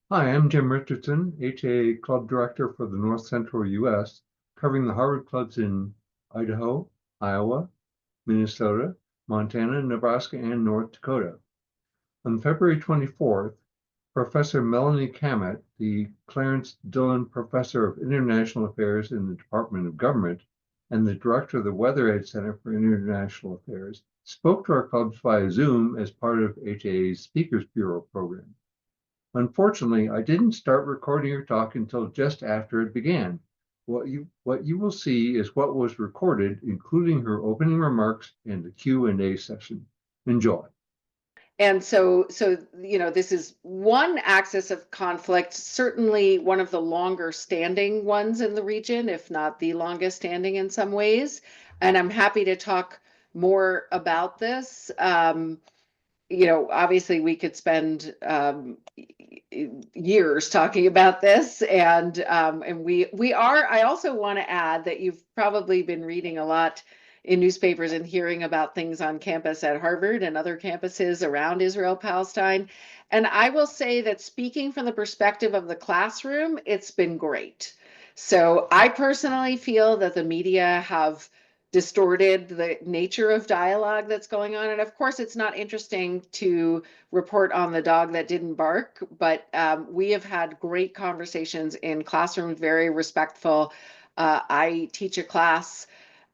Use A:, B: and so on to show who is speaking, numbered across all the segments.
A: Hi, I'm Jim Richardson, HA Club Director for the North Central U.S., covering the Harvard clubs in Idaho, Iowa, Minnesota, Montana, Nebraska, and North Dakota. On February 24th, Professor Melanie Kamet, the Clarence Dillon Professor of International Affairs in the Department of Government and the Director of the Weatherhead Center for International Affairs, spoke to our clubs via Zoom as part of HA's Speakers Bureau program. Unfortunately, I didn't start recording your talk until just after it began. What you will see is what was recorded, including her opening remarks and the Q&A session. Enjoy.
B: And so this is one axis of conflict, certainly one of the longer standing ones in the region, if not the longest standing in some ways. And I'm happy to talk more about this. Obviously we could spend years talking about this, and we are. I also want to add that you've probably been reading a lot in newspapers and hearing about things on campus at Harvard and other campuses around Israel, Palestine. And I will say that speaking from the perspective of the classroom, it's been great. So I personally feel that the media have distorted the nature of dialogue that's going on. And of course, it's not interesting to report on the dog that didn't bark, but we have had great conversations in classrooms, very respectful. I teach a class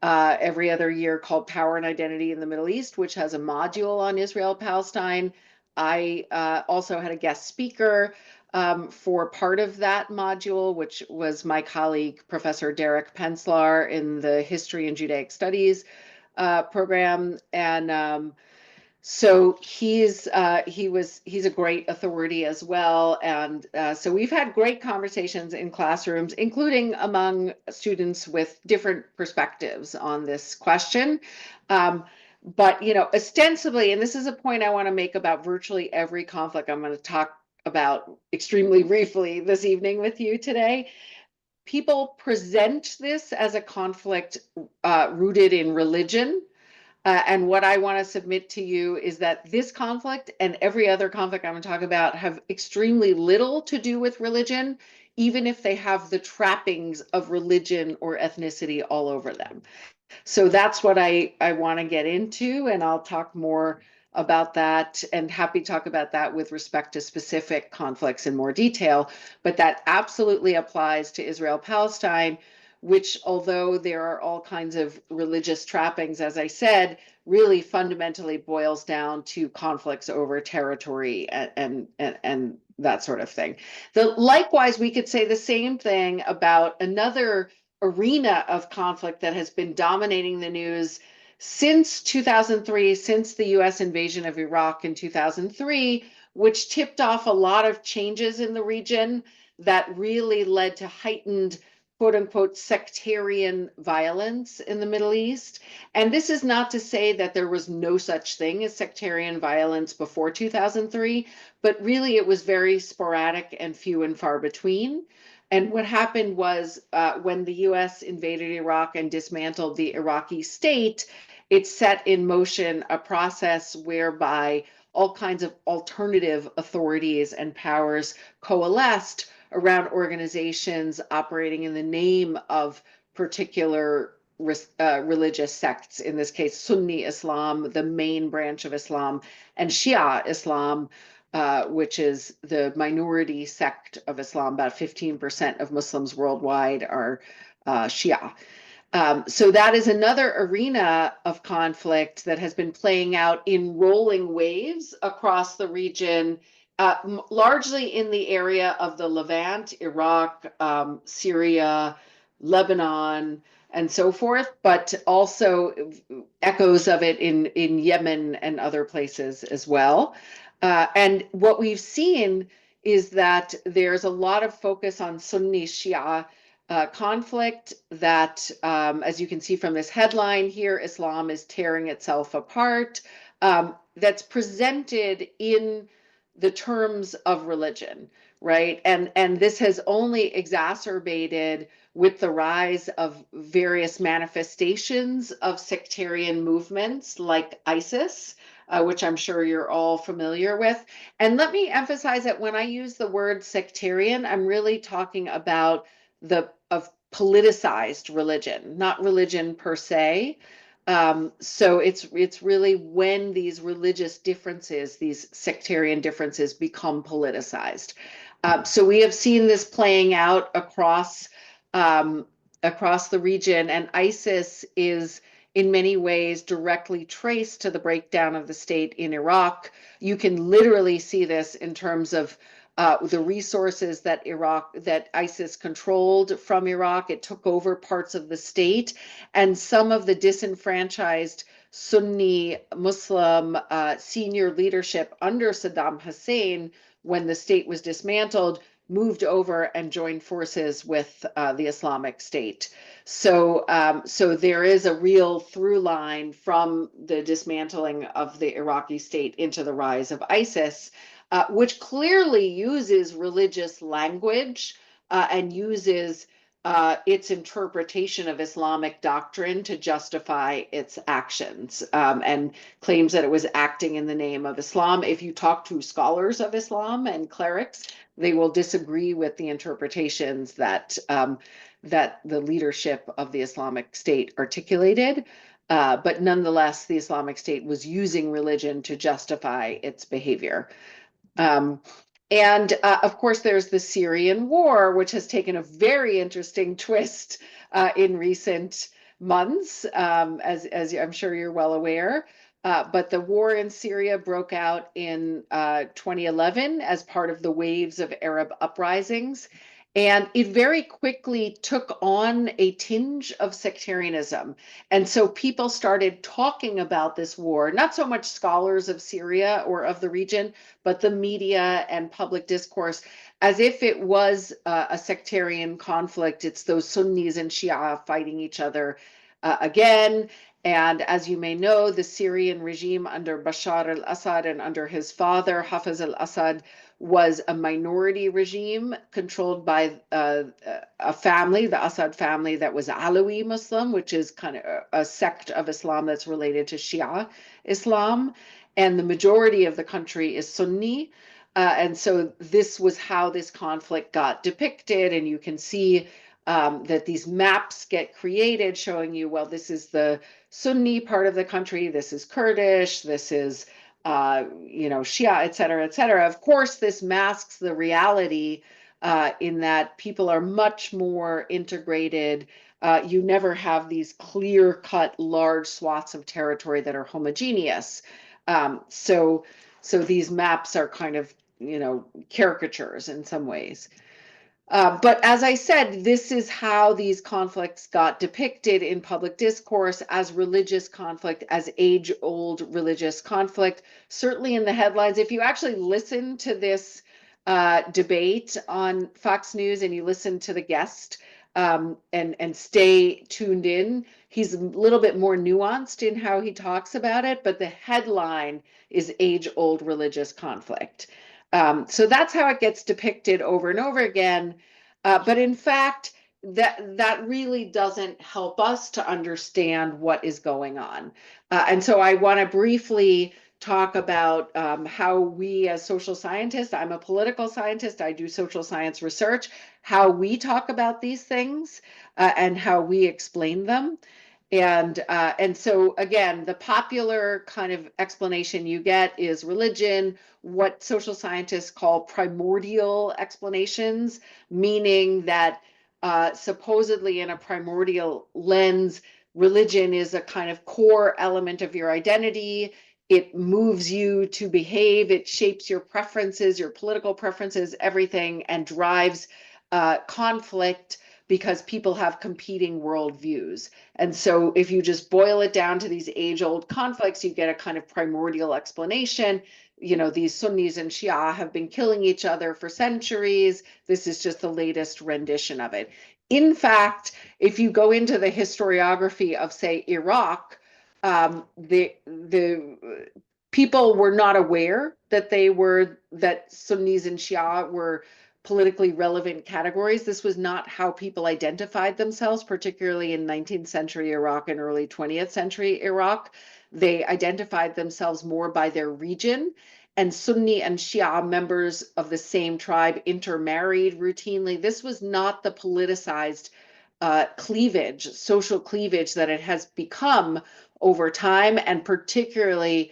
B: every other year called Power and Identity in the Middle East, which has a module on Israel, Palestine. I also had a guest speaker for part of that module, which was my colleague, Professor Derek Penslar in the History and Judaic Studies program. And so he's a great authority as well. And so we've had great conversations in classrooms, including among students with different perspectives on this question. But ostensibly, and this is a point I want to make about virtually every conflict I'm going to talk about extremely briefly this evening with you today. People present this as a conflict rooted in religion. And what I want to submit to you is that this conflict and every other conflict I'm going to talk about have extremely little to do with religion, even if they have the trappings of religion or ethnicity all over them. So that's what I want to get into, and I'll talk more about that and happy to talk about that with respect to specific conflicts in more detail. But that absolutely applies to Israel Palestine, which, although there are all kinds of religious trappings, as I said, really fundamentally boils down to conflicts over territory and that sort of thing. Likewise, we could say the same thing about another arena of conflict that has been dominating the news since 2003, since the US invasion of Iraq in 2003, which tipped off a lot of changes in the region that really led to heightened quote unquote sectarian violence in the Middle East. And this is not to say that there was no such thing as sectarian violence before 2003, but really it was very sporadic and few and far between. And what happened was when the US invaded Iraq and dismantled the Iraqi state, it set in motion a process whereby all kinds of alternative authorities and powers coalesced around organizations operating in the name of particular religious sects, in this case, Sunni Islam, the main branch of Islam, and Shia Islam, which is the minority sect of Islam. About 15% of Muslims worldwide are Shia. So that is another arena of conflict that has been playing out in rolling waves across the region, largely in the area of the Levant, Iraq, Syria, Lebanon, and so forth, but also echoes of it in Yemen and other places as well. And what we've seen is that there's a lot of focus on Sunni Shia conflict that, as you can see from this headline here, Islam is tearing itself apart, that's presented in the terms of religion, right? And this has only exacerbated with the rise of various manifestations of sectarian movements like ISIS, which I'm sure you're all familiar with. And let me emphasize that when I use the word sectarian, I'm really talking about the of politicized religion, not religion per se. So it's really when these religious differences, these sectarian differences, become politicized. So we have seen this playing out um, across the region, and ISIS is in many ways directly traced to the breakdown of the state in Iraq. You can literally see this in terms of the resources that ISIS controlled from Iraq. It took over parts of the state, and some of the disenfranchised Sunni Muslim senior leadership under Saddam Hussein, when the state was dismantled, moved over and joined forces with the Islamic State. So there is a real through line from the dismantling of the Iraqi state into the rise of ISIS, which clearly uses religious language and uses its interpretation of Islamic doctrine to justify its actions, and claims that it was acting in the name of Islam. If you talk to scholars of Islam and clerics, they will disagree with the interpretations that the leadership of the Islamic State articulated. But nonetheless, the Islamic State was using religion to justify its behavior. Um, and of course, there's the Syrian war, which has taken a very interesting twist in recent months, as I'm sure you're well aware. But the war in Syria broke out in 2011 as part of the waves of Arab uprisings. And it very quickly took on a tinge of sectarianism. And so people started talking about this war, not so much scholars of Syria or of the region, but the media and public discourse, as if it was a sectarian conflict. It's those Sunnis and Shia fighting each other again. And as you may know, the Syrian regime under Bashar al-Assad and under his father, Hafiz al-Assad, was a minority regime controlled by a family, the Assad family, that was Alawi Muslim, which is kind of a sect of Islam that's related to Shia Islam. And the majority of the country is Sunni. And so this was how this conflict got depicted. And you can see that these maps get created showing you, well, this is the Sunni part of the country, this is Kurdish, this is Shia, et cetera, et cetera. Of course, this masks the reality in that people are much more integrated. You never have these clear-cut, large swaths of territory that are homogeneous. So these maps are kind of, caricatures in some ways. But as I said, this is how these conflicts got depicted in public discourse as religious conflict, as age-old religious conflict. Certainly in the headlines, if you actually listen to this debate on Fox News and you listen to the guest and stay tuned in, he's a little bit more nuanced in how he talks about it, but the headline is age-old religious conflict. So that's how it gets depicted over and over again. But in fact, that really doesn't help us to understand what is going on. And so I want to briefly talk about how we as social scientists, I'm a political scientist, I do social science research, how we talk about these things and how we explain them. And so again, the popular kind of explanation you get is religion, what social scientists call primordial explanations, meaning that supposedly in a primordial lens, religion is a kind of core element of your identity. It moves you to behave, it shapes your preferences, your political preferences, everything, and drives conflict because people have competing worldviews. And so if you just boil it down to these age-old conflicts, you get a kind of primordial explanation. These Sunnis and Shia have been killing each other for centuries. This is just the latest rendition of it. In fact, if you go into the historiography of, say, Iraq, the people were not aware that Sunnis and Shia were politically relevant categories. This was not how people identified themselves, particularly in 19th century Iraq and early 20th century Iraq. they identified themselves more by their region. And Sunni and Shia members of the same tribe intermarried routinely. This was not the politicized cleavage, social cleavage that it has become over time, and particularly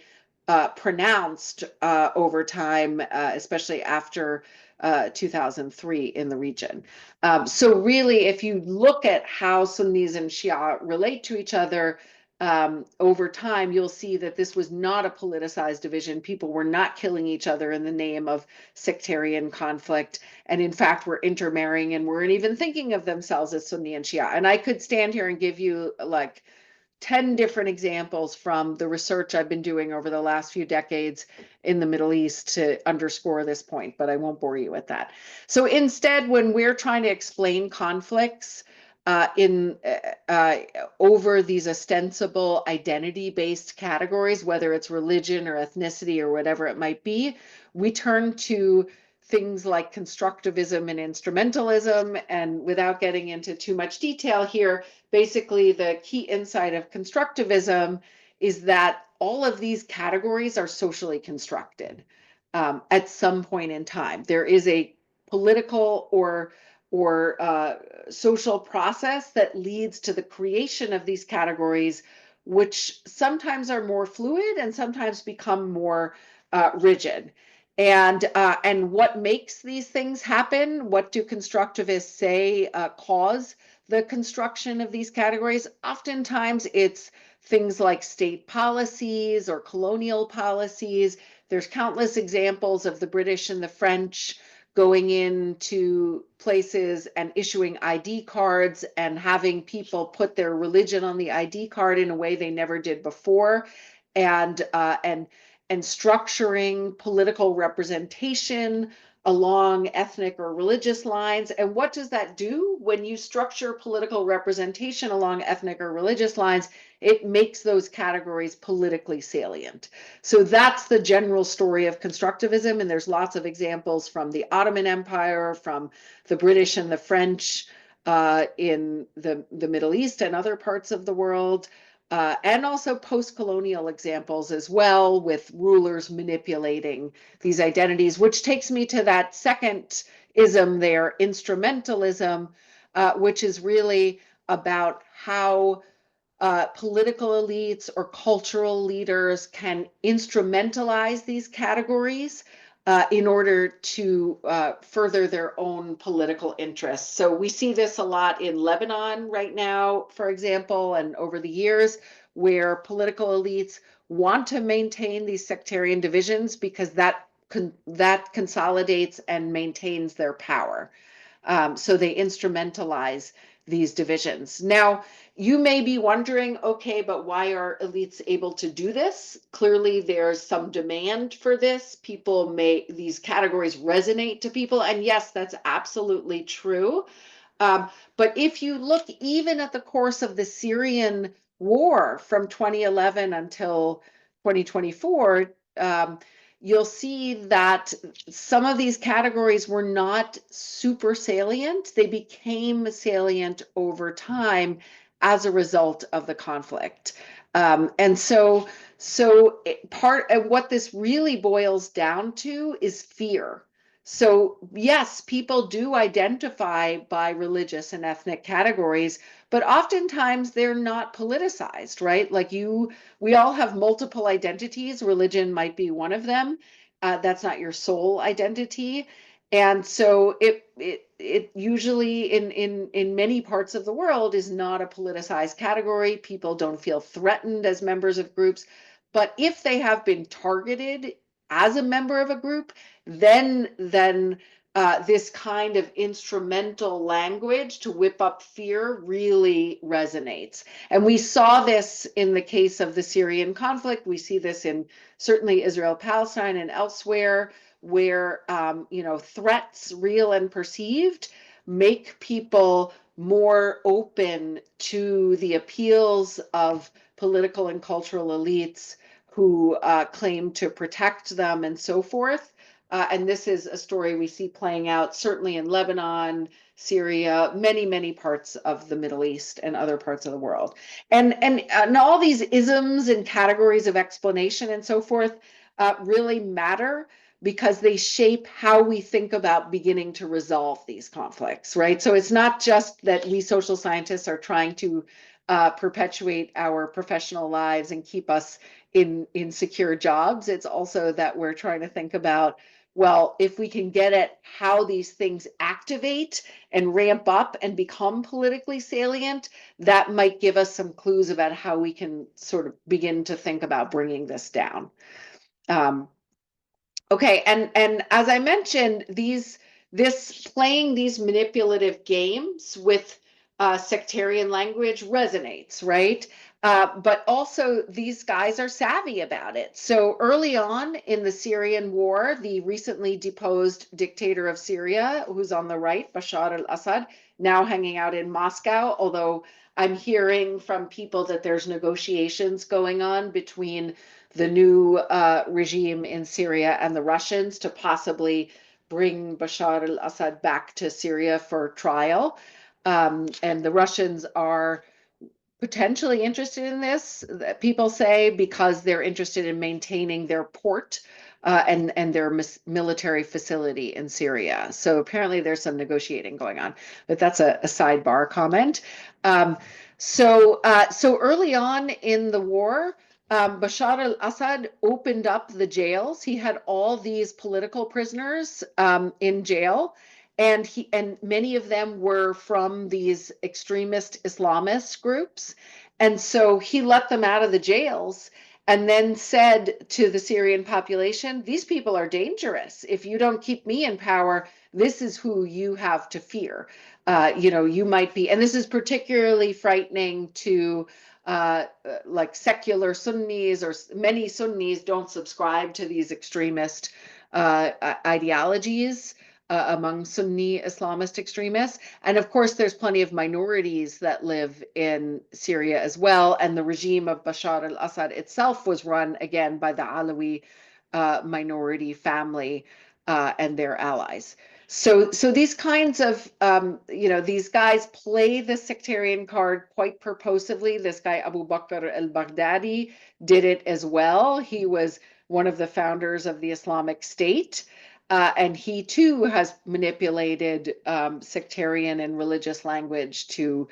B: pronounced over time, especially after 2003 in the region. So really, if you look at how Sunnis and Shia relate to each other over time, you'll see that this was not a politicized division. People were not killing each other in the name of sectarian conflict, and in fact were intermarrying and weren't even thinking of themselves as Sunni and Shia. And I could stand here and give you like 10 different examples from the research I've been doing over the last few decades in the Middle East to underscore this point, but I won't bore you with that. So instead, when we're trying to explain conflicts in over these ostensible identity-based categories, whether it's religion or ethnicity or whatever it might be, we turn to things like constructivism and instrumentalism. And without getting into too much detail here, basically the key insight of constructivism is that all of these categories are socially constructed at some point in time. There is a political or social process that leads to the creation of these categories, which sometimes are more fluid and sometimes become more rigid. And what makes these things happen? What do constructivists say cause the construction of these categories? Oftentimes it's things like state policies or colonial policies. There's countless examples of the British and the French going into places and issuing ID cards and having people put their religion on the ID card in a way they never did before, and structuring political representation along ethnic or religious lines. And what does that do when you structure political representation along ethnic or religious lines? It makes those categories politically salient. So that's the general story of constructivism. And there's lots of examples from the Ottoman Empire, from the British and the French in the Middle East and other parts of the world. And also post-colonial examples as well, with rulers manipulating these identities, which takes me to that second ism there, instrumentalism, which is really about how political elites or cultural leaders can instrumentalize these categories in order to further their own political interests. So we see this a lot in Lebanon right now, for example, and over the years, where political elites want to maintain these sectarian divisions because that consolidates and maintains their power. So they instrumentalize these divisions. Now, you may be wondering, okay, but why are elites able to do this? Clearly, there's some demand for this. These categories resonate to people. And yes, that's absolutely true. But if you look even at the course of the Syrian war from 2011 until 2024, you'll see that some of these categories were not super salient. They became salient over time as a result of the conflict. And so part of what this really boils down to is fear. So yes, people do identify by religious and ethnic categories, but oftentimes they're not politicized, right? We all have multiple identities. Religion might be one of them. That's not your sole identity. And so it usually in many parts of the world is not a politicized category. People don't feel threatened as members of groups. But if they have been targeted as a member of a group, then this kind of instrumental language to whip up fear really resonates. And we saw this in the case of the Syrian conflict. We see this in certainly Israel, Palestine, and elsewhere, where threats, real and perceived, make people more open to the appeals of political and cultural elites who claim to protect them and so forth. And this is a story we see playing out certainly in Lebanon, Syria, many parts of the Middle East and other parts of the world. And all these isms and categories of explanation and so forth really matter because they shape how we think about beginning to resolve these conflicts, right? So it's not just that we social scientists are trying to perpetuate our professional lives and keep us in secure jobs. It's also that we're trying to think about, well, if we can get at how these things activate and ramp up and become politically salient, that might give us some clues about how we can sort of begin to think about bringing this down. Okay, and as I mentioned, this playing these manipulative games with sectarian language resonates, right? But also these guys are savvy about it. So early on in the Syrian war, the recently deposed dictator of Syria, who's on the right, Bashar al-Assad, now hanging out in Moscow, although I'm hearing from people that there's negotiations going on between the new regime in Syria and the Russians to possibly bring Bashar al-Assad back to Syria for trial. And the Russians are potentially interested in this, people say, because they're interested in maintaining their port and their military facility in Syria. So apparently there's some negotiating going on, but that's a sidebar comment. So early on in the war, Bashar al-Assad opened up the jails. He had all these political prisoners in jail, and many of them were from these extremist Islamist groups. And so he let them out of the jails and then said to the Syrian population, these people are dangerous. If you don't keep me in power, this is who you have to fear. You might be, and this is particularly frightening to like secular Sunnis, or many Sunnis don't subscribe to these extremist ideologies among Sunni Islamist extremists. And of course, there's plenty of minorities that live in Syria as well. And the regime of Bashar al-Assad itself was run again by the Alawi minority family and their allies. So these kinds of, these guys play the sectarian card quite purposively. This guy, Abu Bakr al-Baghdadi, did it as well. He was one of the founders of the Islamic State. And he too has manipulated sectarian and religious language to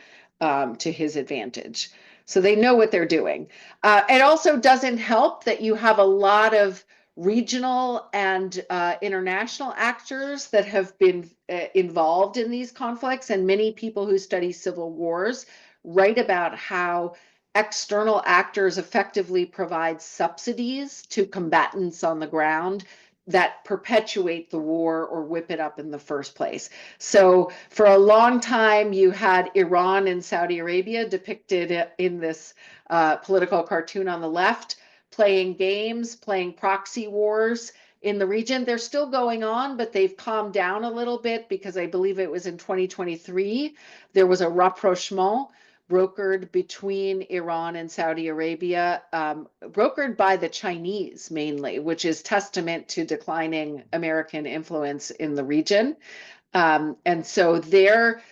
B: his advantage. So they know what they're doing. It also doesn't help that you have a lot of regional and international actors that have been involved in these conflicts, and many people who study civil wars write about how external actors effectively provide subsidies to combatants on the ground that perpetuate the war or whip it up in the first place. So for a long time, you had Iran and Saudi Arabia depicted in this political cartoon on the left, playing games, playing proxy wars in the region. They're still going on, but they've calmed down a little bit because I believe it was in 2023, there was a rapprochement brokered between Iran and Saudi Arabia, brokered by the Chinese mainly, which is testament to declining American influence in the region. And so their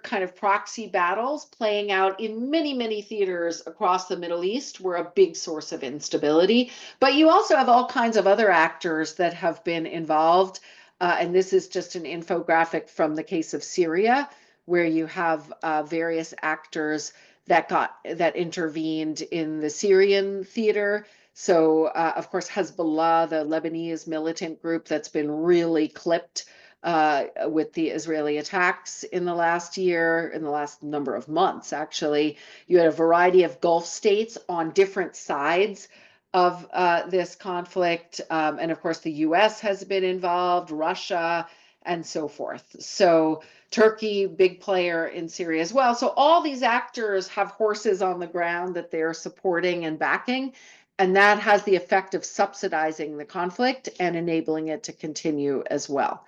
B: kind of proxy battles playing out in many theaters across the Middle East were a big source of instability. But you also have all kinds of other actors that have been involved. And this is just an infographic from the case of Syria, where you have various actors that intervened in the Syrian theater. So, of course, Hezbollah, the Lebanese militant group that's been really clipped with the Israeli attacks in the last year, in the last number of months, actually. You had a variety of Gulf states on different sides of this conflict. And of course, the US has been involved, Russia, and so forth. So Turkey, big player in Syria as well. So all these actors have horses on the ground that they're supporting and backing. And that has the effect of subsidizing the conflict and enabling it to continue as well.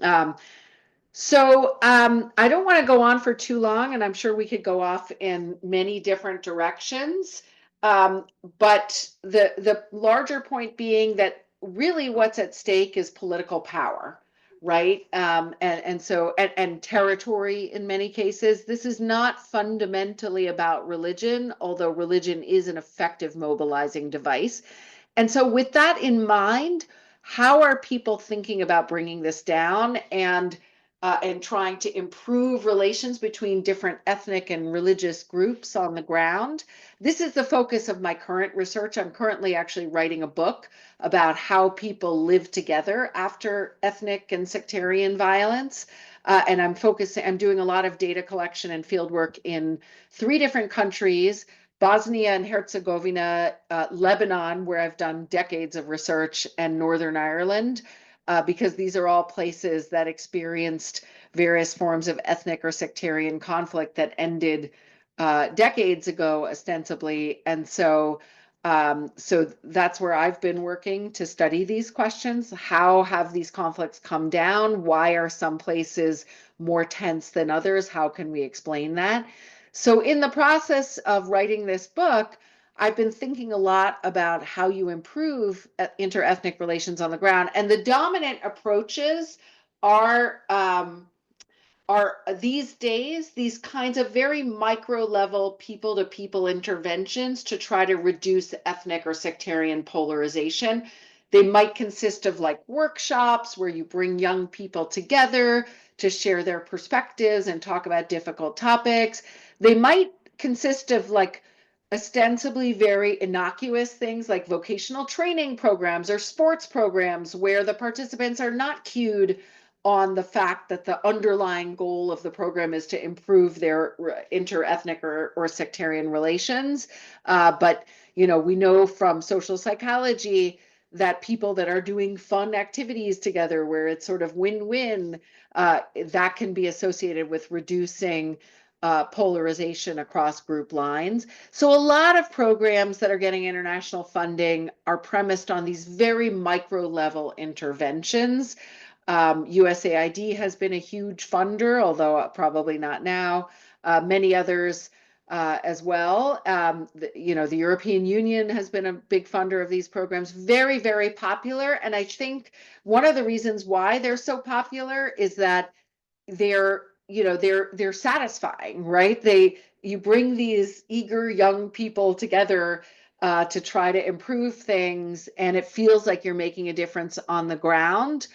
B: I don't want to go on for too long, and I'm sure we could go off in many different directions. But the larger point being that really what's at stake is political power, right? And territory in many cases. This is not fundamentally about religion, although religion is an effective mobilizing device. And so, with that in mind, how are people thinking about bringing this down and trying to improve relations between different ethnic and religious groups on the ground? This is the focus of my current research. I'm currently actually writing a book about how people live together after ethnic and sectarian violence. And I'm doing a lot of data collection and field work in 3 different countries: Bosnia and Herzegovina, Lebanon, where I've done decades of research, and Northern Ireland, because these are all places that experienced various forms of ethnic or sectarian conflict that ended decades ago, ostensibly. And so that's where I've been working to study these questions. How have these conflicts come down? Why are some places more tense than others? How can we explain that? So in the process of writing this book, I've been thinking a lot about how you improve interethnic relations on the ground. And the dominant approaches are these days these kinds of very micro level people to people interventions to try to reduce ethnic or sectarian polarization. They might consist of like workshops where you bring young people together to share their perspectives and talk about difficult topics. They might consist of like ostensibly very innocuous things like vocational training programs or sports programs where the participants are not cued on the fact that the underlying goal of the program is to improve their interethnic or sectarian relations. But we know from social psychology that people that are doing fun activities together where it's sort of win-win, that can be associated with reducing polarization across group lines. So a lot of programs that are getting international funding are premised on these very micro level interventions. USAID has been a huge funder, although probably not now. Many others as well. The European Union has been a big funder of these programs, very, very popular. And I think one of the reasons why they're so popular is that they're satisfying, right? You bring these eager young people together to try to improve things, and it feels like you're making a difference on the ground.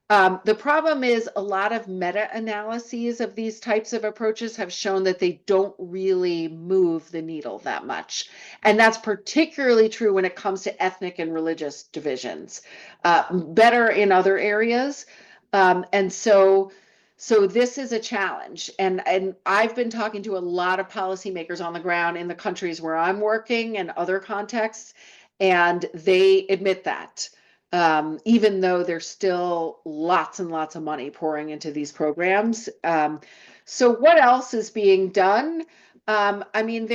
B: The problem is a lot of meta-analyses of these types of approaches have shown that they don't really move the needle that much. And that's particularly true when it comes to ethnic and religious divisions. Better in other areas. And so this is a challenge. And I've been talking to a lot of policymakers on the ground in the countries where I'm working and other contexts, and they admit that even though there's still lots and lots of money pouring into these programs. So what else is being done? I mean,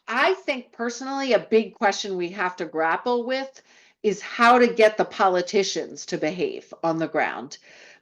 B: I think personally, a big question we have to grapple with is how to get the politicians to behave on the ground.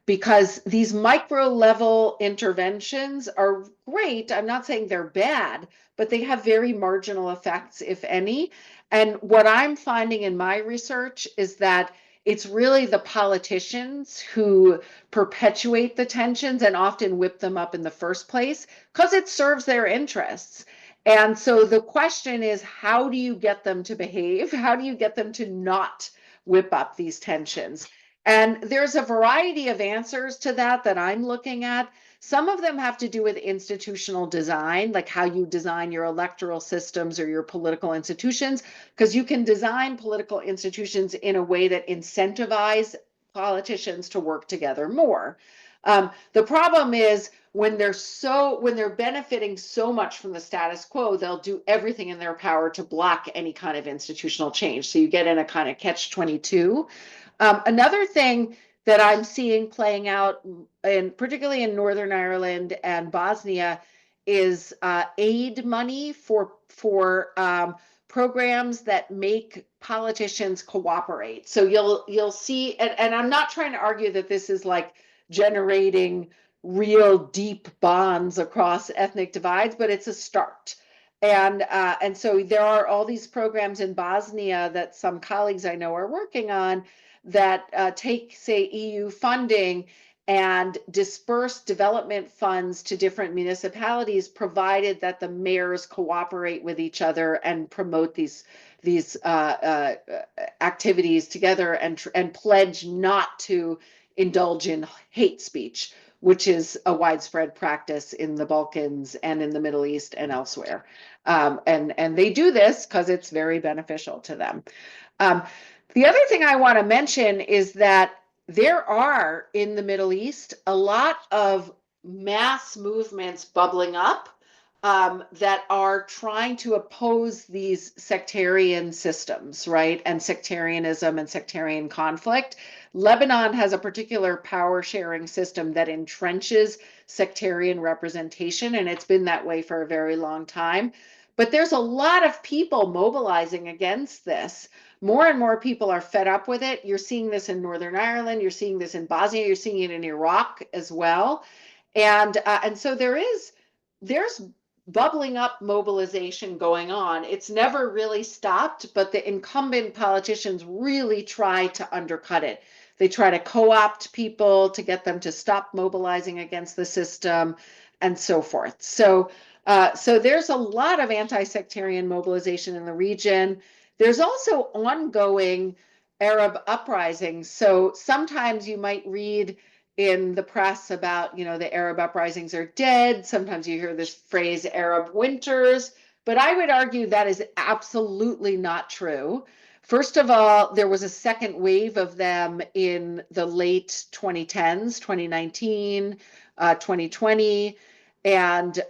B: Because these micro level interventions are great. I'm not saying they're bad, but they have very marginal effects, if any. And what I'm finding in my research is that it's really the politicians who perpetuate the tensions and often whip them up in the first place because it serves their interests. And so the question is, how do you get them to behave? How do you get them to not whip up these tensions? And there's a variety of answers to that I'm looking at. Some of them have to do with institutional design, like how you design your electoral systems or your political institutions, because you can design political institutions in a way that incentivize politicians to work together more. The problem is when they're benefiting so much from the status quo, they'll do everything in their power to block any kind of institutional change. So you get in a kind of catch-22. Another thing that I'm seeing playing out, particularly in Northern Ireland and Bosnia, is aid money for programs that make politicians cooperate. So you'll see, and I'm not trying to argue that this is like generating real deep bonds across ethnic divides, but it's a start. And so there are all these programs in Bosnia that some colleagues I know are working on that take, say, EU funding and disperse development funds to different municipalities, provided that the mayors cooperate with each other and promote these activities together and pledge not to indulge in hate speech, which is a widespread practice in the Balkans and in the Middle East and elsewhere. And they do this because it's very beneficial to them. Um, the other thing I want to mention is that there are in the Middle East a lot of mass movements bubbling up that are trying to oppose these sectarian systems, right? And sectarianism and sectarian conflict. Lebanon has a particular power sharing system that entrenches sectarian representation, and it's been that way for a very long time. But there's a lot of people mobilizing against this. More and more people are fed up with it. You're seeing this in Northern Ireland, you're seeing this in Bosnia, you're seeing it in Iraq as well. And so there's bubbling up mobilization going on. It's never really stopped, but the incumbent politicians really try to undercut it. They try to co-opt people to get them to stop mobilizing against the system and so forth. So there's a lot of anti-sectarian mobilization in the region. There's also ongoing Arab uprisings. So sometimes you might read in the press about, the Arab uprisings are dead. Sometimes you hear this phrase Arab winters, but I would argue that is absolutely not true. First of all, there was a second wave of them in the late 2010s, 2019, 2020. And,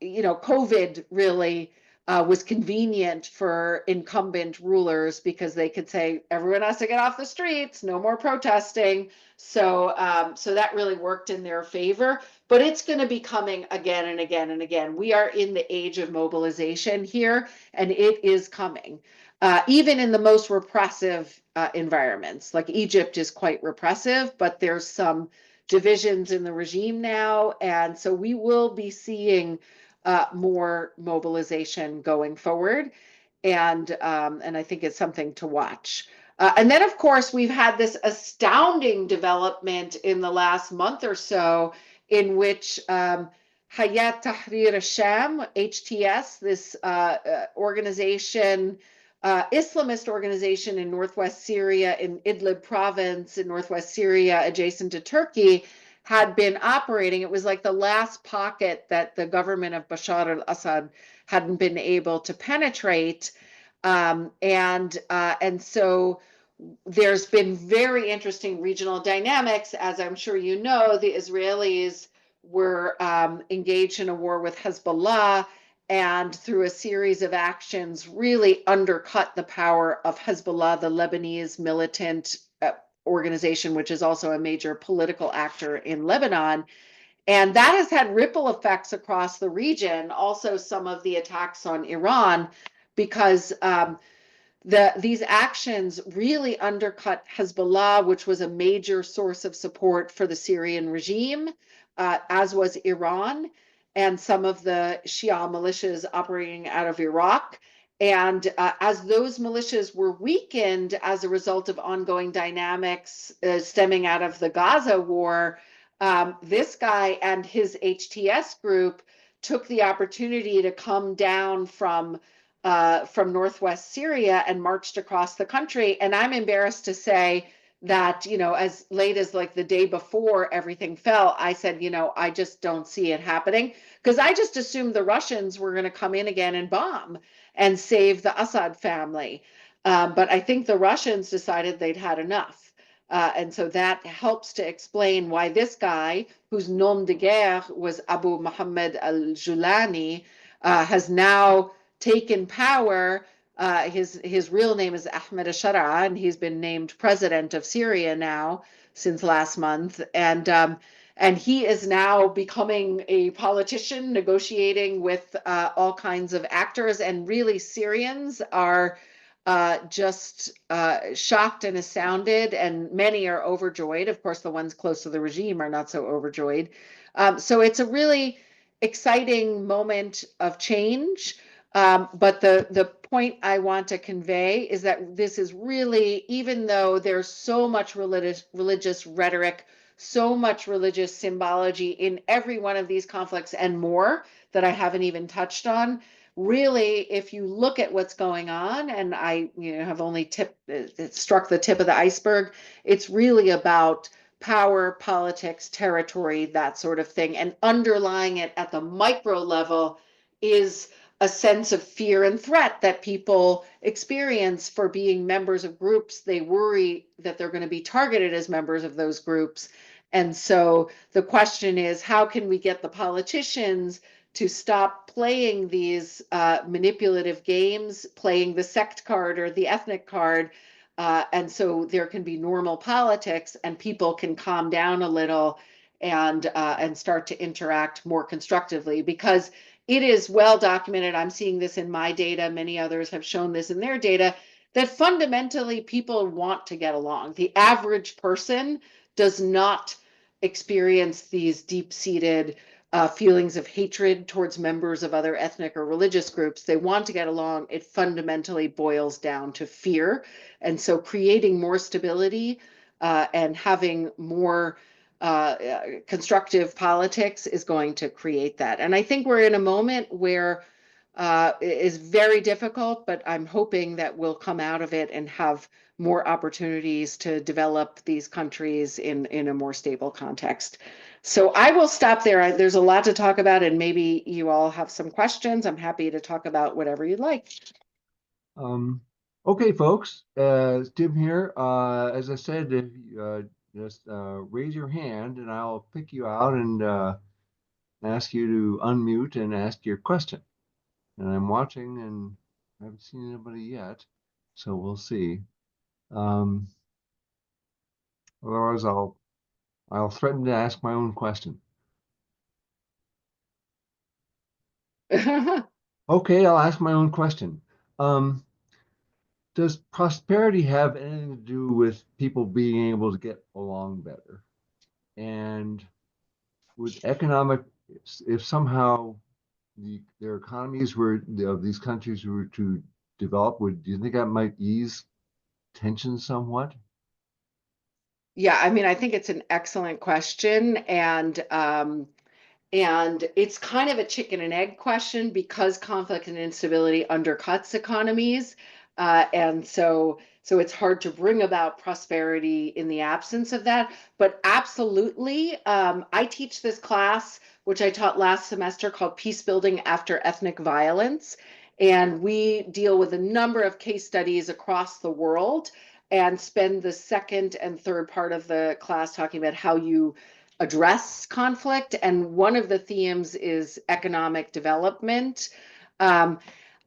B: COVID really was convenient for incumbent rulers because they could say everyone has to get off the streets, no more protesting. So that really worked in their favor. But it's going to be coming again and again and again. We are in the age of mobilization here, and it is coming. Even in the most repressive environments, like Egypt is quite repressive, but there's some divisions in the regime now, and so we will be seeing more mobilization going forward, and I think it's something to watch. And then, of course, we've had this astounding development in the last month or so, in which Hayat Tahrir al-Sham, HTS, this organization, Islamist organization in northwest Syria, in Idlib province in northwest Syria, adjacent to Turkey, had been operating. It was like the last pocket that the government of Bashar al-Assad hadn't been able to penetrate. And so there's been very interesting regional dynamics. As I'm sure you know, the Israelis were engaged in a war with Hezbollah, and through a series of actions really undercut the power of Hezbollah, the Lebanese militant organization, which is also a major political actor in Lebanon. And that has had ripple effects across the region. Also, some of the attacks on Iran, because these actions really undercut Hezbollah, which was a major source of support for the Syrian regime, as was Iran and some of the Shia militias operating out of Iraq. And as those militias were weakened as a result of ongoing dynamics stemming out of the Gaza war, this guy and his HTS group took the opportunity to come down from northwest Syria and marched across the country. And I'm embarrassed to say that, as late as like the day before everything fell, I said, I just don't see it happening, because I just assumed the Russians were going to come in again and bomb and save the Assad family. But I think the Russians decided they'd had enough. And so that helps to explain why this guy, whose nom de guerre was Abu Muhammad al-Julani, has now taken power. His real name is Ahmed Ashara, and he's been named president of Syria now since last month. And he is now becoming a politician, negotiating with all kinds of actors. And really, Syrians are just shocked and astounded, and many are overjoyed. Of course, the ones close to the regime are not so overjoyed. So it's a really exciting moment of change. But the point I want to convey is that this is really, even though there's so much religious rhetoric, so much religious symbology in every one of these conflicts and more that I haven't even touched on, really, if you look at what's going on, and I have only struck the tip of the iceberg, it's really about power, politics, territory, that sort of thing. And underlying it at the micro level is a sense of fear and threat that people experience for being members of groups. They worry that they're going to be targeted as members of those groups. And so the question is, how can we get the politicians to stop playing these manipulative games, playing the sect card or the ethnic card, and so there can be normal politics and people can calm down a little and start to interact more constructively, because it is well documented. I'm seeing this in my data. Many others have shown this in their data, that fundamentally people want to get along. The average person does not experience these deep-seated feelings of hatred towards members of other ethnic or religious groups. They want to get along. It fundamentally boils down to fear. And so creating more stability and having more constructive politics is going to create that. And I think we're in a moment where it is very difficult, but I'm hoping that we'll come out of it and have more opportunities to develop these countries in a more stable context. So I will stop there. There's a lot to talk about, and maybe you all have some questions. I'm happy to talk about whatever you'd like.
A: Okay, folks, Tim here. As I said, if you, just raise your hand and I'll pick you out and ask you to unmute and ask your question. And I'm watching and I haven't seen anybody yet, so we'll see. Um, Otherwise, I'll threaten to ask my own question. Okay, I'll ask my own question. Um, does prosperity have anything to do with people being able to get along better? And with economic, if somehow their economies were of these countries were to develop, do you think that might ease tension somewhat?
B: Yeah, I mean, I think it's an excellent question, and it's kind of a chicken and egg question because conflict and instability undercuts economies. And so it's hard to bring about prosperity in the absence of that. But absolutely, I teach this class, which I taught last semester, called Peace Building After Ethnic Violence. And we deal with a number of case studies across the world and spend the second and third part of the class talking about how you address conflict. And one of the themes is economic development. Um,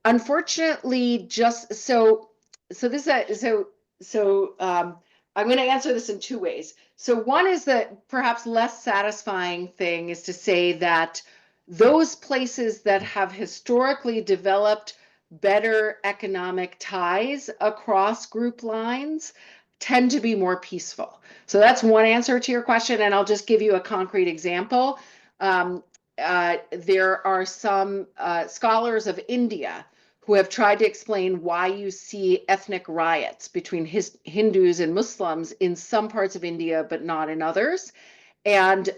B: Unfortunately, just so this I'm going to answer this in two ways. So one is that perhaps less satisfying thing is to say that those places that have historically developed better economic ties across group lines tend to be more peaceful. So that's one answer to your question, and I'll just give you a concrete example. There are some scholars of India who have tried to explain why you see ethnic riots between Hindus and Muslims in some parts of India, but not in others. And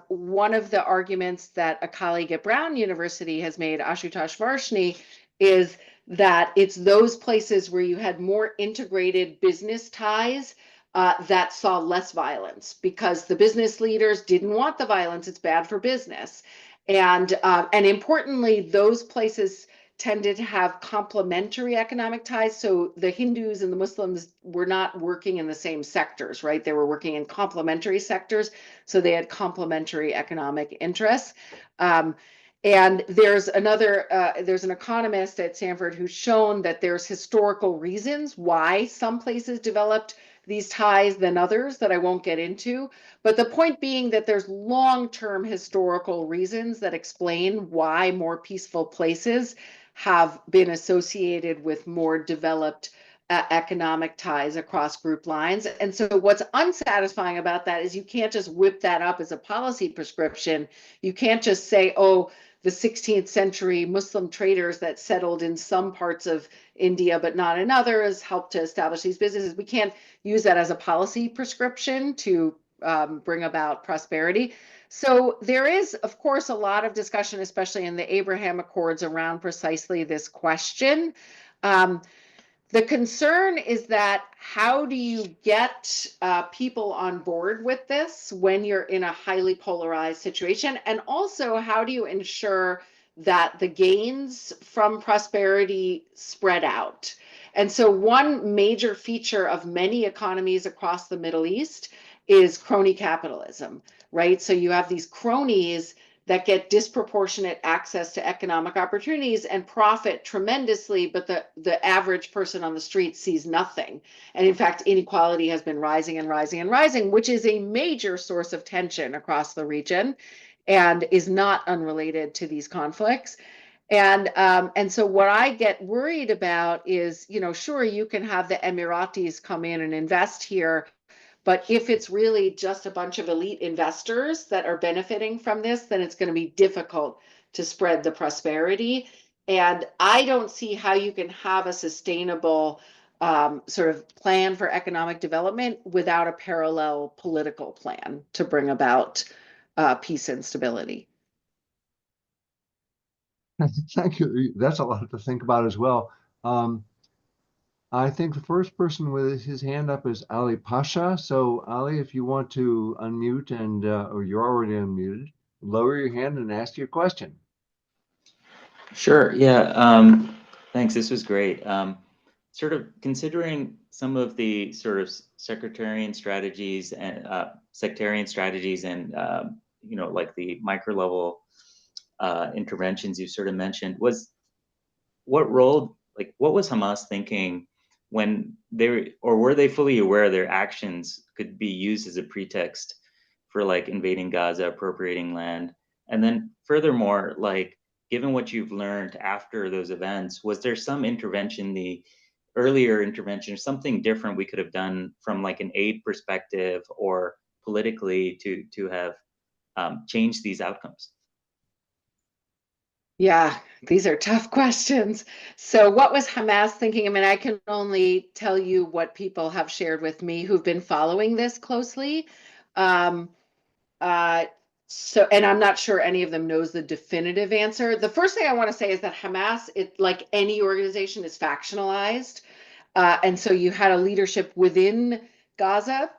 B: one of the arguments that a colleague at Brown University has made, Ashutosh Varshney, is that it's those places where you had more integrated business ties that saw less violence because the business leaders didn't want the violence. It's bad for business. And importantly, those places tended to have complementary economic ties. So the Hindus and the Muslims were not working in the same sectors, right? They were working in complementary sectors. So they had complementary economic interests. And there's an economist at Stanford who's shown that there's historical reasons why some places developed these ties than others that I won't get into. But the point being that there's long-term historical reasons that explain why more peaceful places have been associated with more developed economic ties across group lines. And so what's unsatisfying about that is you can't just whip that up as a policy prescription. You can't just say, oh, the 16th century Muslim traders that settled in some parts of India but not in others helped to establish these businesses. We can't use that as a policy prescription to bring about prosperity. So there is, of course, a lot of discussion, especially in the Abraham Accords, around precisely this question. Um, the concern is that how do you get people on board with this when you're in a highly polarized situation? And also, how do you ensure that the gains from prosperity spread out? And so, one major feature of many economies across the Middle East is crony capitalism, right? So, you have these cronies that get disproportionate access to economic opportunities and profit tremendously, but the average person on the street sees nothing. And in fact, inequality has been rising and rising and rising, which is a major source of tension across the region and is not unrelated to these conflicts. And so what I get worried about is, sure, you can have the Emiratis come in and invest here, but if it's really just a bunch of elite investors that are benefiting from this, then it's going to be difficult to spread the prosperity. And I don't see how you can have a sustainable sort of plan for economic development without a parallel political plan to bring about peace and stability.
A: Thank you. That's a lot to think about as well. I think the first person with his hand up is Ali Pasha. So Ali, if you want to unmute and or you're already unmuted, lower your hand and ask your question.
C: Sure. Yeah. Thanks. This was great. Sort of considering some of the sort of sectarian strategies and like the micro level interventions you sort of mentioned, what was Hamas thinking when were they fully aware their actions could be used as a pretext for like invading Gaza, appropriating land? And then furthermore, like, given what you've learned after those events, was there some intervention, the earlier intervention, or something different we could have done from like an aid perspective or politically to have changed these outcomes?
B: Yeah, these are tough questions. So, what was Hamas thinking? I mean, I can only tell you what people have shared with me who've been following this closely. Um, uh, and I'm not sure any of them knows the definitive answer. The first thing I want to say is that Hamas, like any organization, is factionalized. And so you had a leadership within Gaza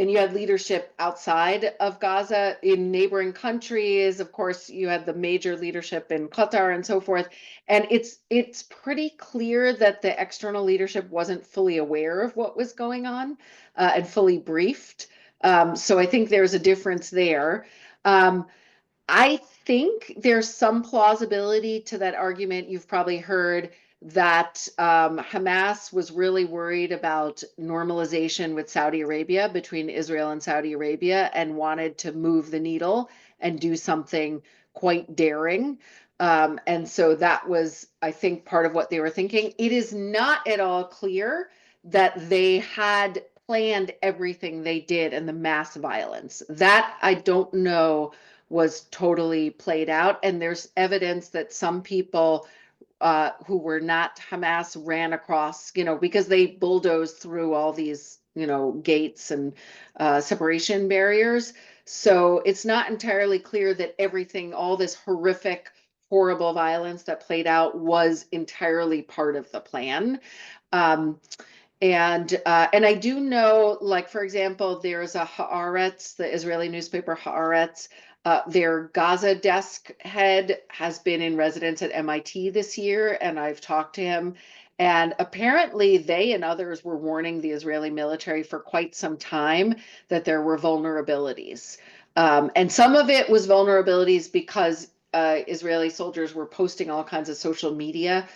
B: and you had leadership outside of Gaza in neighboring countries. Of course, you had the major leadership in Qatar and so forth. And it's pretty clear that the external leadership wasn't fully aware of what was going on and fully briefed. So I think there's a difference there. I think there's some plausibility to that argument. You've probably heard that Hamas was really worried about normalization with Saudi Arabia, between Israel and Saudi Arabia, and wanted to move the needle and do something quite daring. And so that was, I think, part of what they were thinking. It is not at all clear that they had planned everything they did and the mass violence. That I don't know was totally played out. And there's evidence that some people who were not Hamas ran across, because they bulldozed through all these, gates and separation barriers. So it's not entirely clear that everything, all this horrific, horrible violence that played out was entirely part of the plan. And I do know, like, for example, there's a Haaretz, the Israeli newspaper Haaretz. Their Gaza desk head has been in residence at MIT this year, and I've talked to him. And apparently, they and others were warning the Israeli military for quite some time that there were vulnerabilities. And some of it was vulnerabilities because Israeli soldiers were posting all kinds of social media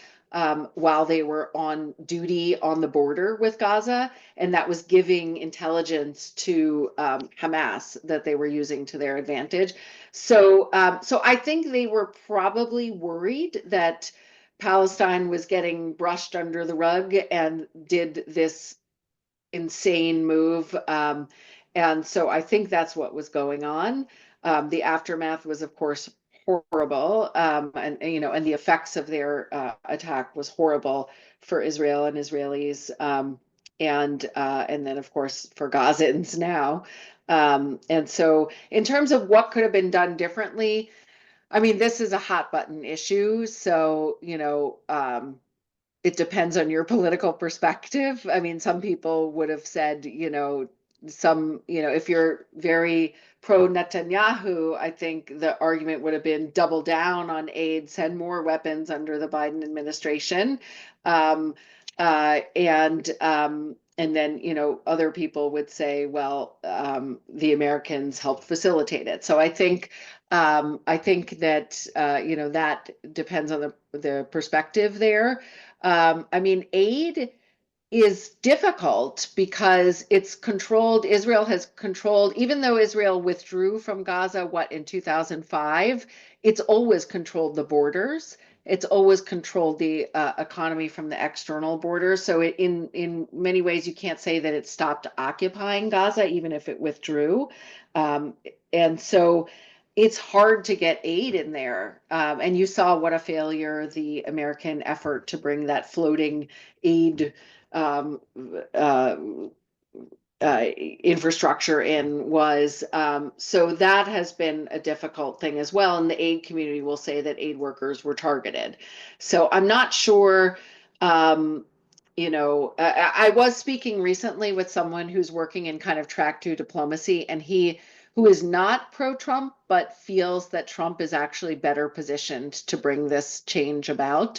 B: while they were on duty on the border with Gaza, and that was giving intelligence to Hamas that they were using to their advantage. So I think they were probably worried that Palestine was getting brushed under the rug and did this insane move. And so I think that's what was going on. The aftermath was, of course, horrible, and and the effects of their attack was horrible for Israel and Israelis, and then of course for Gazans now. And so, in terms of what could have been done differently, I mean, this is a hot button issue, so it depends on your political perspective. I mean, some people would have said, if you're very pro Netanyahu, I think the argument would have been double down on aid, send more weapons under the Biden administration. Um, and then, other people would say, well, the Americans helped facilitate it. So I think that, that depends on the perspective there. I mean, aid is difficult because it's controlled. Israel has controlled, even though Israel withdrew from Gaza, in 2005, it's always controlled the borders. It's always controlled the economy from the external borders. So in many ways, you can't say that it stopped occupying Gaza, even if it withdrew. And so it's hard to get aid in there. And you saw what a failure the American effort to bring that floating aid um, uh, infrastructure in was. So that has been a difficult thing as well. And the aid community will say that aid workers were targeted. So I'm not sure. I was speaking recently with someone who's working in kind of track two diplomacy, and who is not pro-Trump, but feels that Trump is actually better positioned to bring this change about,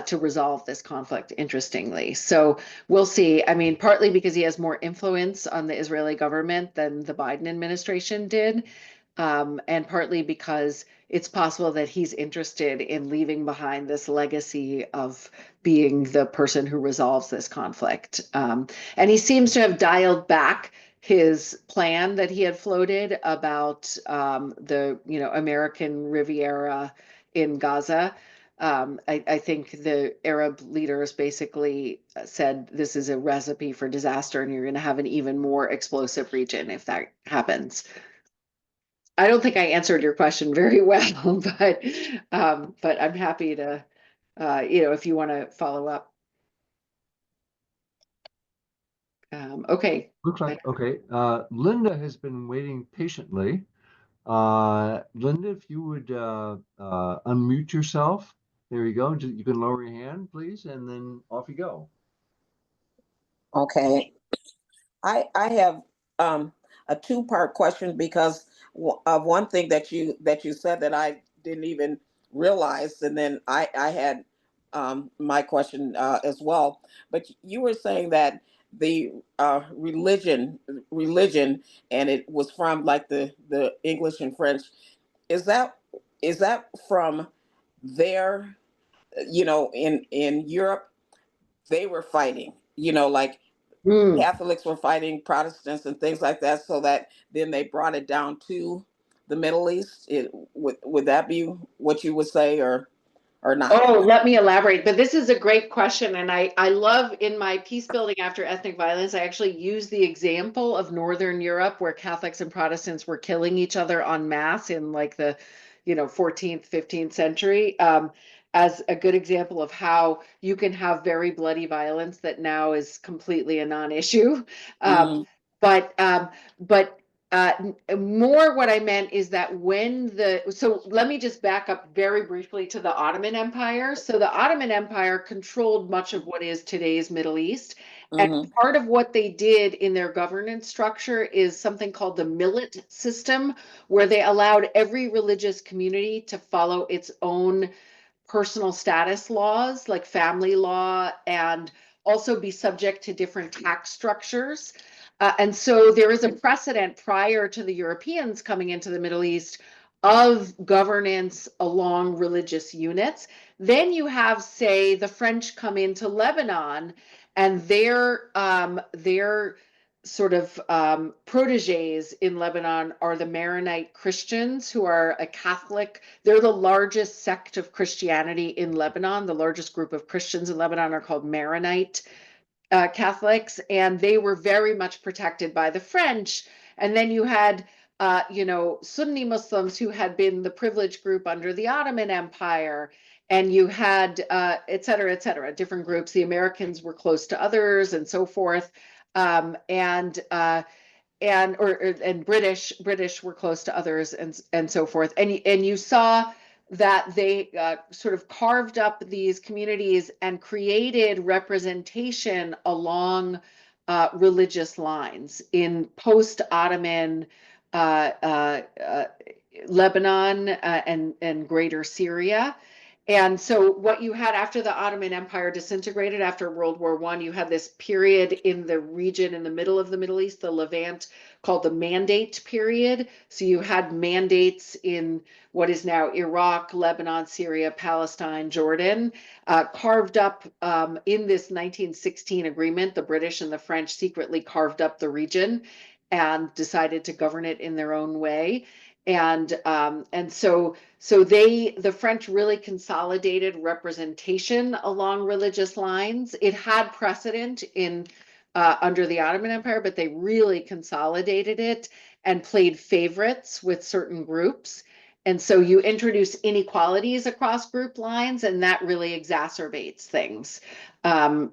B: to resolve this conflict, interestingly. So we'll see. I mean, partly because he has more influence on the Israeli government than the Biden administration did, and partly because it's possible that he's interested in leaving behind this legacy of being the person who resolves this conflict. And he seems to have dialed back his plan that he had floated about the American Riviera in Gaza. I think the Arab leaders basically said this is a recipe for disaster, and you're going to have an even more explosive region if that happens. I don't think I answered your question very well, but I'm happy to, if you want to follow up. Okay.
A: Looks like, okay. Linda has been waiting patiently. Linda, if you would unmute yourself. There you go. You can lower your hand, please, and then off you go.
D: Okay. I have a two-part question because of one thing that you said that I didn't even realize, and then I had my question as well. But you were saying that the religion, and it was from like the English and French. Is that from there? In Europe, they were fighting. Like
B: Mm.
D: Catholics were fighting Protestants and things like that, so that then they brought it down to the Middle East. Would that be what you would say, or not?
B: Oh, let me elaborate. But this is a great question. And I love, in my peace building after ethnic violence, I actually use the example of Northern Europe, where Catholics and Protestants were killing each other en masse in like the 14th, 15th century, as a good example of how you can have very bloody violence that now is completely a non-issue.
D: Mhm.
B: But uh, more what I meant is that so let me just back up very briefly to the Ottoman Empire. So the Ottoman Empire controlled much of what is today's Middle East. And
D: Mhm.
B: part of what they did in their governance structure is something called the millet system, where they allowed every religious community to follow its own personal status laws, like family law, and also be subject to different tax structures. And so there is a precedent prior to the Europeans coming into the Middle East of governance along religious units. Then you have, say, the French come into Lebanon, and their sort of proteges in Lebanon are the Maronite Christians, who are a Catholic. They're the largest sect of Christianity in Lebanon. The largest group of Christians in Lebanon are called Maronite Catholics, and they were very much protected by the French. And then you had Sunni Muslims who had been the privileged group under the Ottoman Empire, and you had et cetera, different groups. The Americans were close to others, and so forth. And British were close to others, and so forth. And you saw that they sort of carved up these communities and created representation along religious lines in post-Ottoman uh, uh, uh, Lebanon and greater Syria. And so what you had after the Ottoman Empire disintegrated after World War I, you had this period in the region in the middle of the Middle East, the Levant, called the Mandate period. So you had mandates in what is now Iraq, Lebanon, Syria, Palestine, Jordan, carved up in this 1916 agreement. The British and the French secretly carved up the region and decided to govern it in their own way. And so the French really consolidated representation along religious lines. It had precedent in under the Ottoman Empire, but they really consolidated it and played favorites with certain groups. And so you introduce inequalities across group lines, and that really exacerbates things. And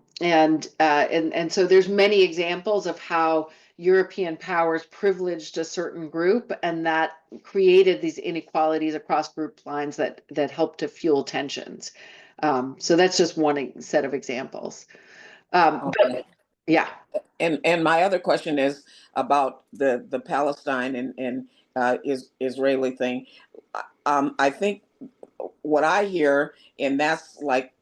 B: so there's many examples of how European powers privileged a certain group, and that created these inequalities across group lines that helped to fuel tensions. So that's just one set of examples.
D: Okay.
B: But yeah.
D: And my other question is about the Palestine and Israeli thing. I think what I hear, and that's like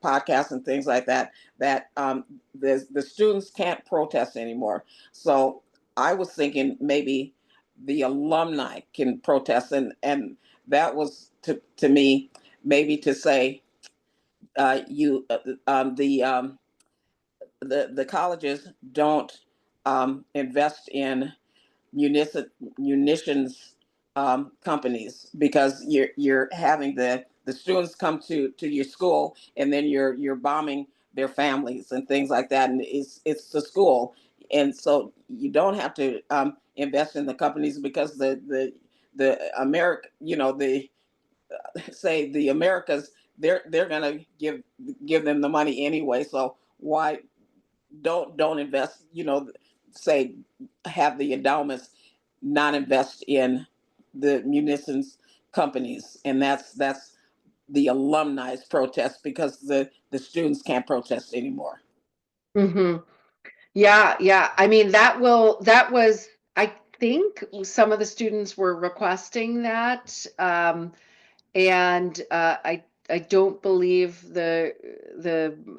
D: podcasts and things like that, that the students can't protest anymore. So I was thinking maybe the alumni can protest, and that was to me maybe to say you the colleges don't invest in munitions companies, because you're having the students come to your school, and then you're bombing their families and things like that, and it's the school, and so you don't have to invest in the companies, because the America, the say the Americas, they're gonna give them the money anyway, so why don't invest, say have the endowments not invest in the munitions companies, and that's the alumni's protest, because the students can't protest anymore.
B: Mm-hmm. Yeah. I mean, that was, I think some of the students were requesting that. And I don't believe the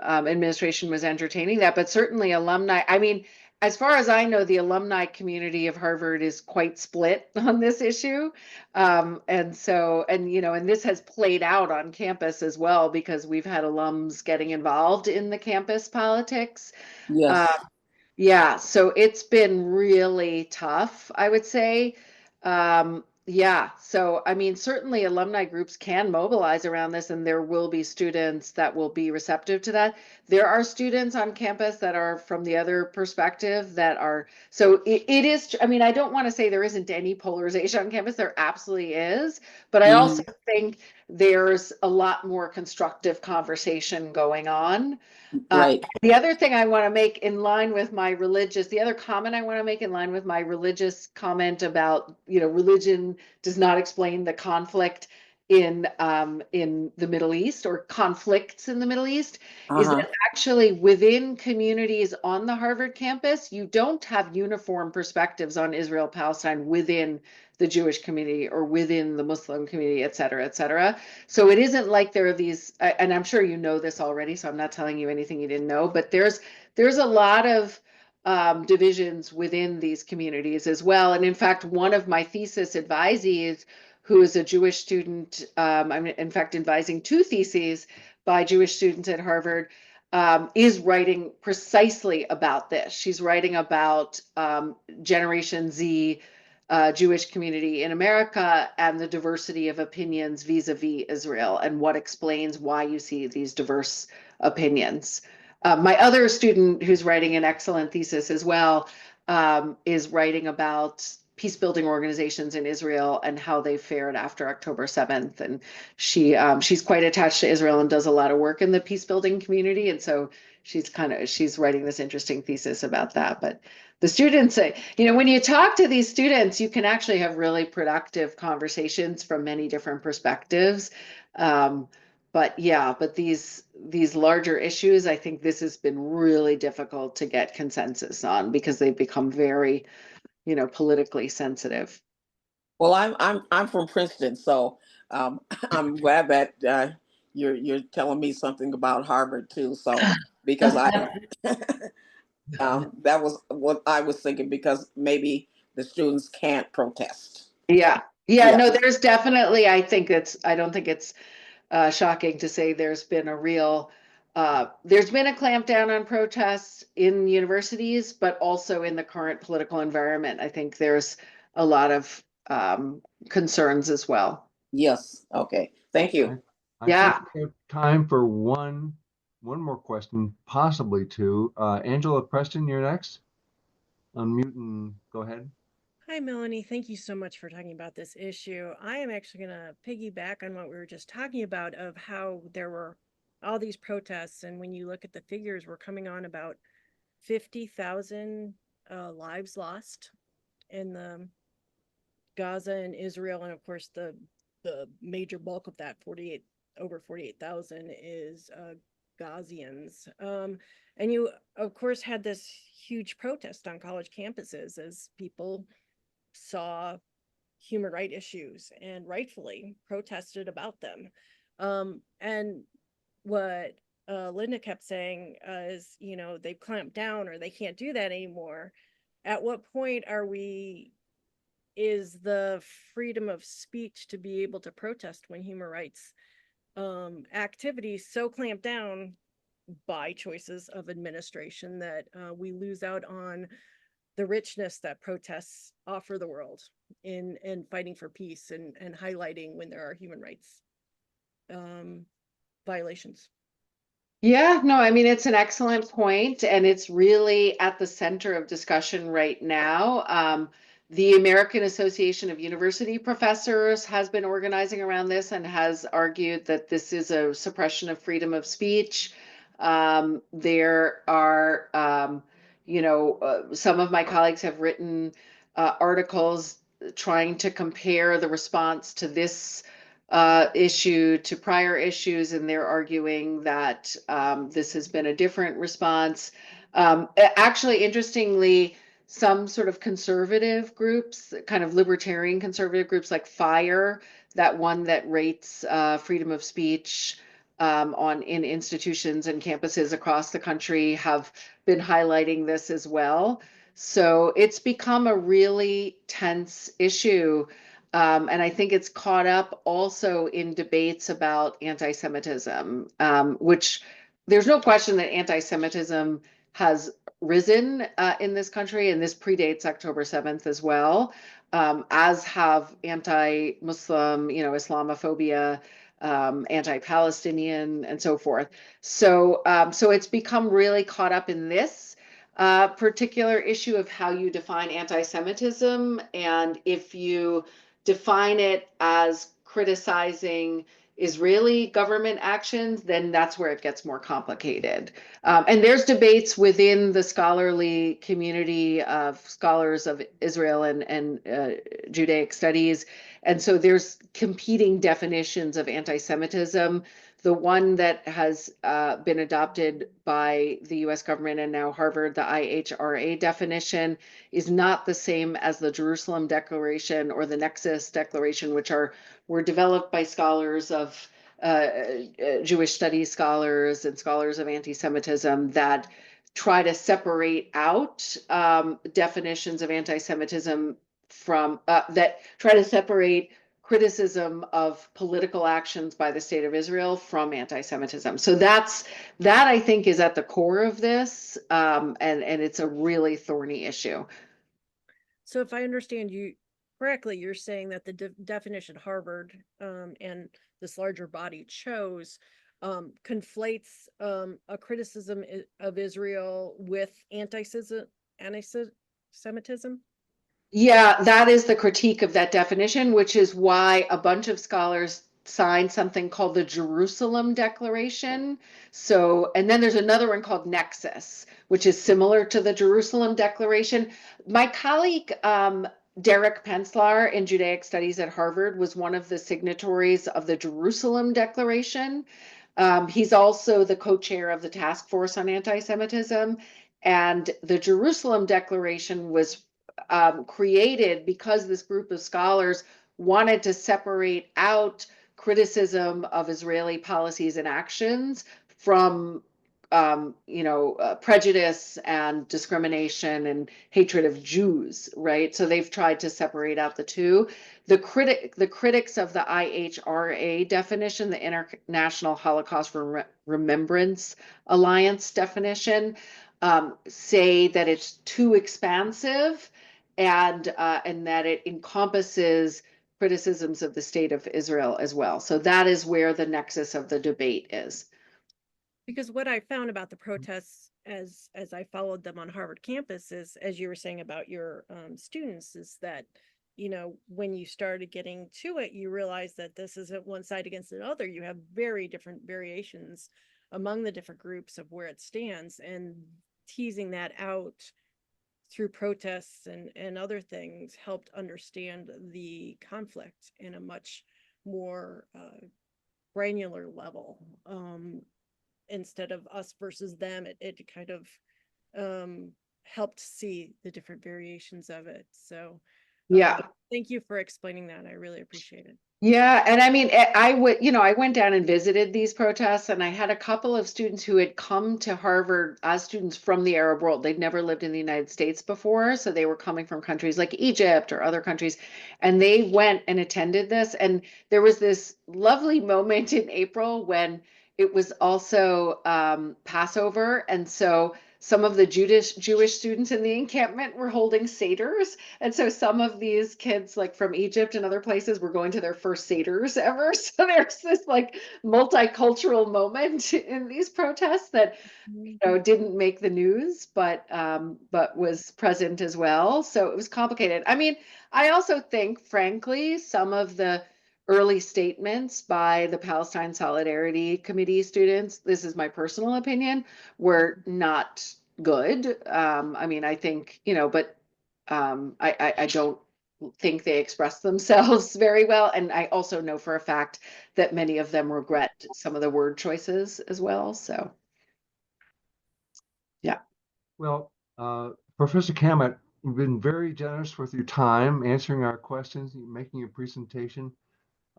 B: administration was entertaining that, but certainly alumni. I mean, as far as I know, the alumni community of Harvard is quite split on this issue, and this has played out on campus as well, because we've had alums getting involved in the campus politics. Uh,
D: Yes.
B: yeah, so it's been really tough, I would say. Yeah, so I mean, certainly alumni groups can mobilize around this, and there will be students that will be receptive to that. There are students on campus that are from the other perspective that are, so it is, I mean, I don't want to say there isn't any polarization on campus, there absolutely is, but I also think there's a lot more constructive conversation going on.
D: Right.
B: The other thing I want to make in line with the other comment I want to make in line with my religious comment about, religion does not explain the conflict in the Middle East, or conflicts in the Middle East, is
D: Uh-huh.
B: that actually within communities on the Harvard campus, you don't have uniform perspectives on Israel Palestine within the Jewish community or within the Muslim community, et cetera, et cetera. So it isn't like there are these, and I'm sure you know this already, so I'm not telling you anything you didn't know, but there's a lot of divisions within these communities as well. And in fact, one of my thesis advisees, who is a Jewish student, I'm in fact advising two theses by Jewish students at Harvard, is writing precisely about this. She's writing about Generation Z, Jewish community in America, and the diversity of opinions vis-a-vis Israel, and what explains why you see these diverse opinions. My other student, who's writing an excellent thesis as well, is writing about peace building organizations in Israel and how they fared after October 7th. And she's quite attached to Israel and does a lot of work in the peace building community. And so she's writing this interesting thesis about that. But the students say, when you talk to these students, you can actually have really productive conversations from many different perspectives. But these larger issues, I think this has been really difficult to get consensus on because they've become very, politically sensitive.
D: Well, I'm from Princeton, so I'm glad that you're telling me something about Harvard too. So because that was what I was thinking, because maybe the students can't protest.
B: Yeah.
D: Yeah.
B: No, there's definitely, I don't think it's shocking to say there's been a clampdown on protests in universities, but also in the current political environment. I think there's a lot of concerns as well.
D: Yes. Okay. Thank you.
A: I think
B: Yeah.
A: we have time for one more question, possibly two. Angela Preston, you're next. Unmute and go ahead.
E: Hi, Melanie. Thank you so much for talking about this issue. I am actually going to piggyback on what we were just talking about, of how there were all these protests. And when you look at the figures, we're coming on about 50,000 lives lost in the Gaza and Israel. And of course, the major bulk of that, over 48,000 is Gazians. And you, of course, had this huge protest on college campuses as people saw human rights issues and rightfully protested about them. And what Linda kept saying is, they've clamped down or they can't do that anymore. At what point is the freedom of speech to be able to protest when human rights activities so clamped down by choices of administration that we lose out on the richness that protests offer the world in fighting for peace and highlighting when there are human rights violations?
B: Yeah, no, I mean, it's an excellent point, and it's really at the center of discussion right now. The American Association of University Professors has been organizing around this and has argued that this is a suppression of freedom of speech. There are, some of my colleagues have written articles trying to compare the response to this issue to prior issues, and they're arguing that this has been a different response. Actually, interestingly, some sort of conservative groups, kind of libertarian conservative groups like FIRE, that one that rates freedom of speech in institutions and campuses across the country, have been highlighting this as well. So it's become a really tense issue. And I think it's caught up also in debates about anti-Semitism, which there's no question that anti-Semitism has risen in this country, and this predates October 7th as well, as have anti-Muslim, Islamophobia, anti-Palestinian, and so forth. So it's become really caught up in this particular issue of how you define anti-Semitism, and if you define it as criticizing Israeli government actions, then that's where it gets more complicated. And there's debates within the scholarly community of scholars of Israel and Judaic studies. And so there's competing definitions of anti-Semitism. The one that has been adopted by the US government and now Harvard, the IHRA definition, is not the same as the Jerusalem Declaration or the Nexus Declaration, which were developed by scholars of Jewish studies scholars and scholars of anti-Semitism that try to separate out definitions of anti-Semitism from that try to separate criticism of political actions by the state of Israel from anti-Semitism. So that I think is at the core of this, and it's a really thorny issue.
E: So if I understand you correctly, you're saying that the definition Harvard and this larger body chose conflates a criticism of Israel with anti-Semitism?
B: Yeah, that is the critique of that definition, which is why a bunch of scholars signed something called the Jerusalem Declaration. So, and then there's another one called Nexus, which is similar to the Jerusalem Declaration. My colleague, Derek Penslar in Judaic Studies at Harvard was one of the signatories of the Jerusalem Declaration. He's also the co-chair of the Task Force on Anti-Semitism. And the Jerusalem Declaration was created because this group of scholars wanted to separate out criticism of Israeli policies and actions from prejudice and discrimination and hatred of Jews, right? So they've tried to separate out the two. The critics of the IHRA definition, the International Holocaust Remembrance Alliance definition, say that it's too expansive and that it encompasses criticisms of the state of Israel as well. So that is where the nexus of the debate is.
E: Because what I found about the protests as I followed them on Harvard campus is, as you were saying about your students, is that, you know, when you started getting to it, you realize that this isn't one side against another. You have very different variations among the different groups of where it stands, and teasing that out through protests and other things helped understand the conflict in a much more granular level. Instead of us versus them, it kind of helped see the different variations of it. So
B: Yeah.
E: thank you for explaining that. I really appreciate it.
B: Yeah, and I mean, I went down and visited these protests, and I had a couple of students who had come to Harvard as students from the Arab world. They'd never lived in the United States before, so they were coming from countries like Egypt or other countries, and they went and attended this. And there was this lovely moment in April when it was also Passover, and so some of the Jewish students in the encampment were holding seders. And so some of these kids, like from Egypt and other places, were going to their first seders ever. So there's this like multicultural moment in these protests that didn't make the news, but was present as well. So it was complicated. I mean, I also think, frankly, some of the early statements by the Palestine Solidarity Committee students, this is my personal opinion, were not good. I mean, I think, but I don't think they express themselves very well. And I also know for a fact that many of them regret some of the word choices as well. So, yeah.
A: Well, Professor Kamet, you've been very generous with your time, answering our questions, making a presentation.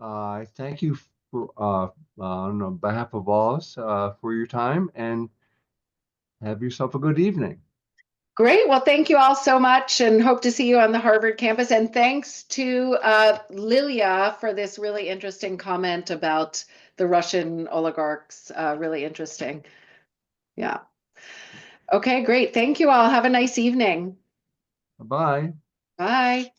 A: I thank you for, on behalf of all us for your time, and have yourself a good evening.
B: Great. Well, thank you all so much and hope to see you on the Harvard campus. And thanks to Lilia for this really interesting comment about the Russian oligarchs. Really interesting. Yeah. Okay, great. Thank you all. Have a nice evening.
A: Bye-bye.
B: Bye.